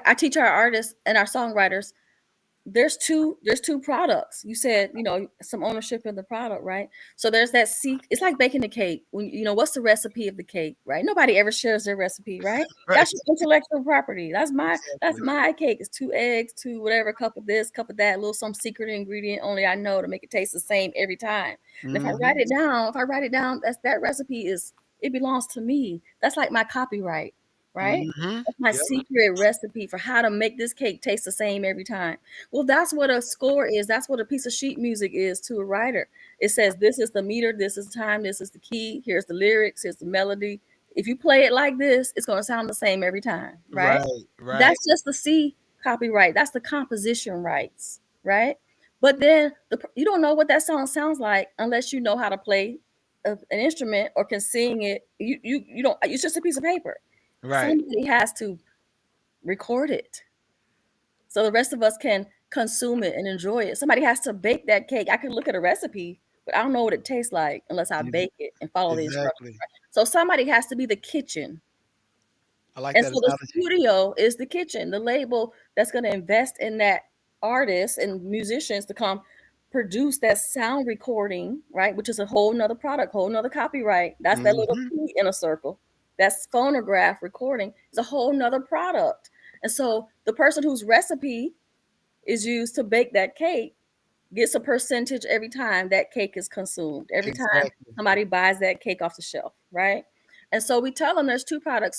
I teach our artists and our songwriters. There's two products. You said, some ownership in the product, right? So there's that it's like baking a cake. When what's the recipe of the cake, right? Nobody ever shares their recipe, right? Right. That's your intellectual property. That's Exactly. my cake. It's 2 eggs, two whatever, cup of this, cup of that, a little some secret ingredient only I know to make it taste the same every time. And Hmm. if I write it down, that recipe it belongs to me. That's like my copyright, right? Hmm. That's my Yep. secret recipe for how to make this cake taste the same every time. Well, that's what a score is. That's what a piece of sheet music is to a writer. It says, this is the meter, this is time, this is the key, here's the lyrics, here's the melody. If you play it like this, it's going to sound the same every time, right? Right. Right. That's just the C copyright. That's the composition rights, right? But then you don't know what that song sounds like unless you know how to play an instrument or can sing it. You don't. It's just a piece of paper. Right. Somebody has to record it so the rest of us can consume it and enjoy it. Somebody has to bake that cake. I could look at a recipe, but I don't know what it tastes like unless I Ex- bake it and follow the instructions. Exactly. Right? So somebody has to be the kitchen. I like And that so the analogy. studio is the kitchen, the label that's going to invest in that artist and musicians to come produce that sound recording, right? Which is a whole nother product, whole nother copyright. That's that little Hmm. P in a circle. That's phonograph recording is a whole nother product. And so the person whose recipe is used to bake that cake gets a percentage every time that cake is consumed, every time Exactly. somebody buys that cake off the shelf, right? And so we tell them there's two products.